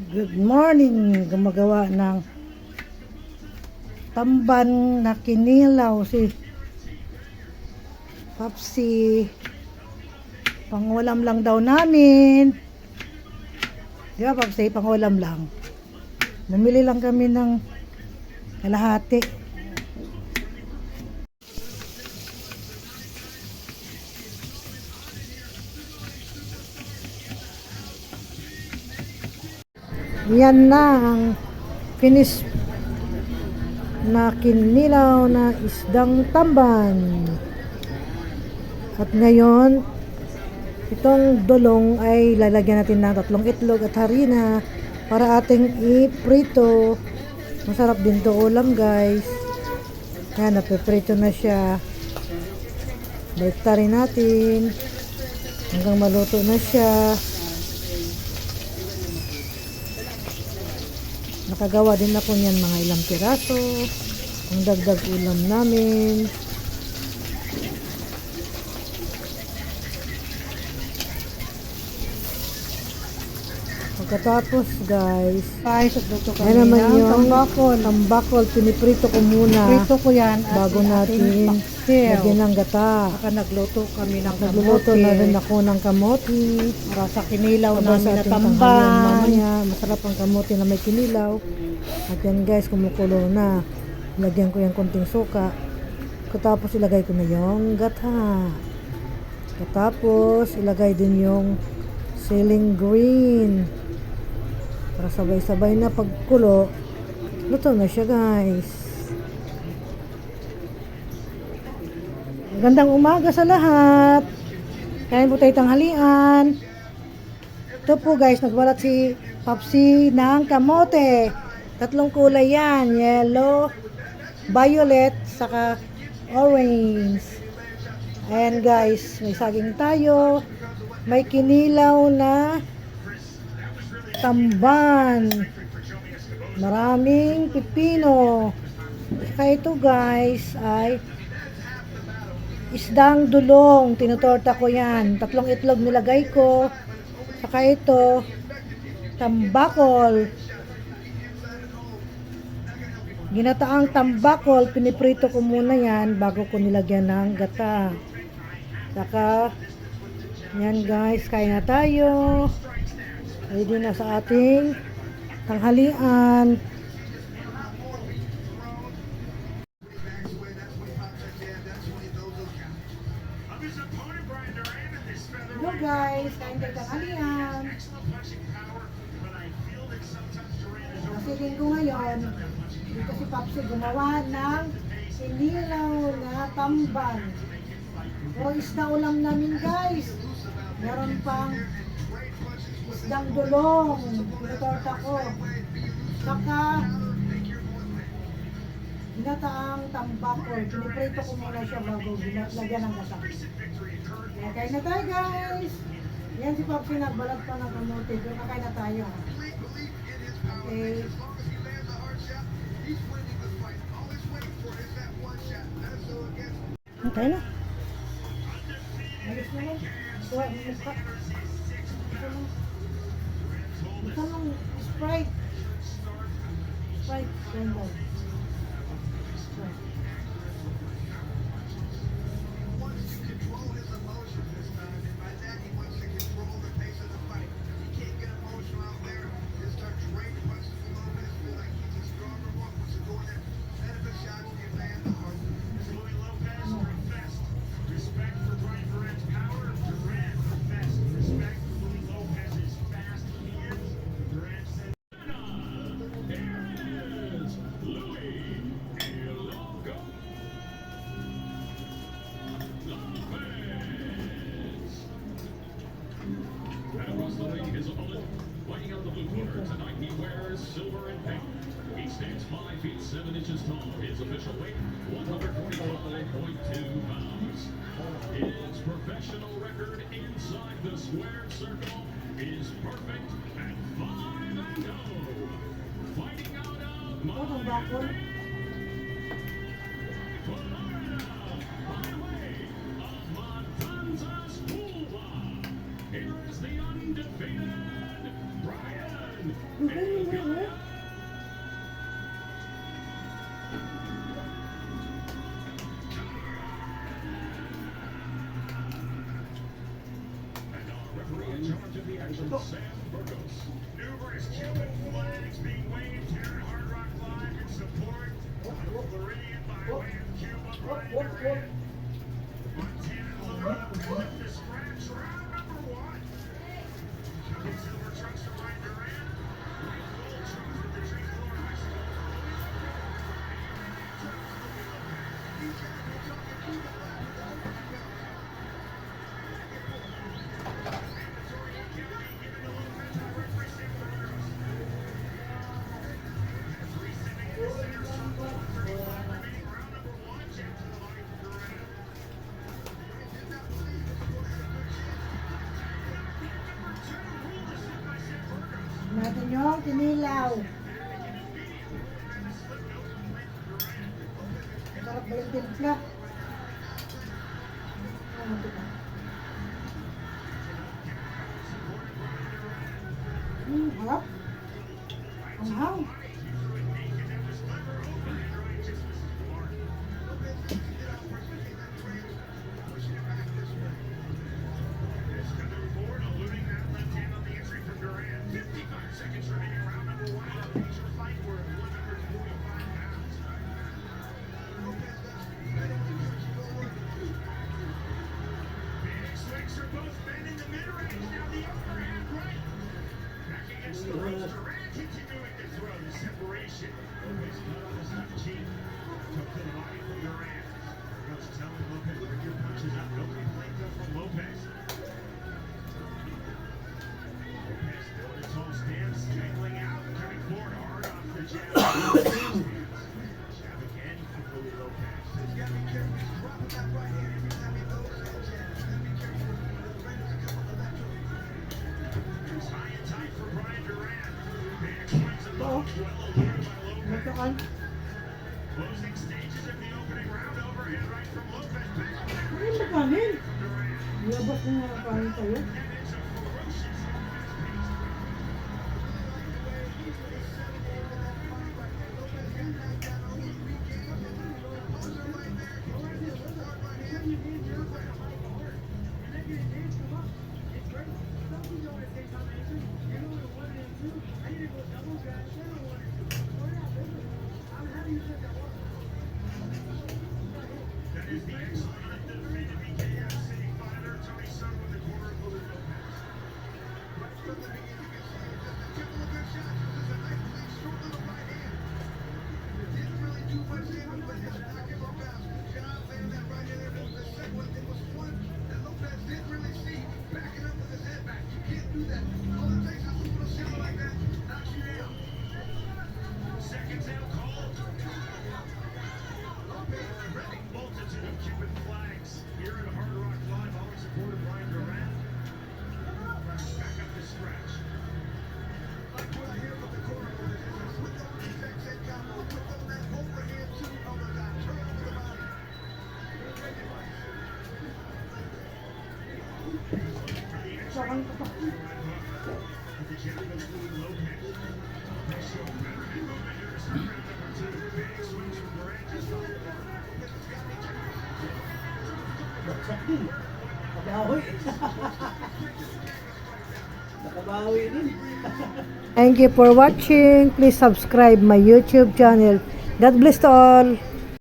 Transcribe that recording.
Good morning. Gumagawa ng tamban na kinilaw si Papsi. Pangulam lang daw namin. Di ba, Papsi? Pangulam lang. Bumili lang kami ng kalahati. Yan na ang finish na kinilaw na isdang tamban. At ngayon, itong dulong ay lalagyan natin ng 3 itlog at harina para ating iprito. Masarap din to ulam, guys. Yan, napiprito na siya. Baliktarin natin hanggang maluto na siya. Nakagawa din ako niyan mga ilang piraso. Ang dagdag ulam namin. Pagkatapos, guys, yan naman yung tambakol. Piniprito ko muna. Prito ko yan bago natin lagyan ng gata. Saka nagluto kami ng Nagluto na rin ako ng kamote. para sa kinilaw Para namin sa na ating tamban. tanghalian mamaya. Masarap ang kamote na may kinilaw. At yan, guys, kumukulo na. Lagyan ko yung konting suka. Katapos ilagay ko na yung gata. Katapos ilagay din yung ceiling green. Para sabay-sabay na pagkulo. Luto na siya, guys. Magandang umaga sa lahat. Kain po tayo tanghalian. Ito po, guys, nagbalat si Papsi ng kamote. 3 kulay yan. Yellow, violet, saka orange. Ayan, guys, may saging tayo. May kinilaw na tamban. Maraming pipino. Saka ito, guys, ay isdang dulong. Tinutorta ko yan. 3 itlog nilagay ko. Saka ito, tambakol. Ginataang tambakol. Piniprito ko muna yan bago ko nilagyan ng gata. Saka, yan, guys, kain na tayo. Ready na sa ating tanghalian. Hello, guys, kain tayo tanghalian. Kasi linggo ngayon, dito si Papsi gumawa ng kinilaw na tamban. O isda ulam namin, guys. Meron pang isdang dulong. Pinutorta ko. Saka ginataang tambakol. Piniprito ko muna siya bago lagyan ng gata. Okay na tayo, guys. Yan si Papsi nagbalat pa ng kamote. Doon na kain na tayo. Okay. Okay na. Ayos naman. Kuha mo mukha. Ito lang. Sprite. Sprite. Ganda. Lighting up the blue corner tonight, he wears silver and pink. He stands 5 feet 7 inches tall. His official weight, 145.2 pounds. His professional record inside the squared circle is perfect at 5-0. Fighting out of Florida, by way of Matanzas Pulva. Here is the undefeated Brian And our referee in charge of the action, Sam Burgos. Numerous Cuban flags being waved here at Hard Rock Live in support of Floridian by way of Cuba. Brian Durant. Montana loading up with the scratch. Round number one. Cuban silver trucks for Brian Durant. White gold trucks with the tricolor icicle. Natin yung kinilaw. Sarap ba yung timpla? Ano ito? Harap. Ang hang. Nagkaan. Closing stages of the opening round, overhand right from Lopez. Ano ba kanin? Labas mo nga kanin tayo. That is the excellent defeated BKF City fighter Tony Sun with the corner of Louis Lopez. Right from the beginning, you can see just a couple of good shots. This is a nice, clean, short little right hand. It didn't really do much damage, but just knock him off balance. Good job laying that right hand there. What was the second one? It was one that Lopez didn't really see. Backing up with his head back. You can't do that. All it takes is a little shot like that. Knocks you down. Seconds out called. Ready. Multitude of Cuban flags here at Hard Rock Live, always supported Brian Durant. Back up the stretch. Like what I hear from the corner is with on the exact same combo, with on that overhand two on the top, turn over the body. Sarang ka pa. The champion Louis Lopez. They show better hand movement here to start round number two. Big swings from Durant just off the mark. Nakabawi. Nakabawi din. Thank you for watching. Please subscribe my YouTube channel. God bless to all.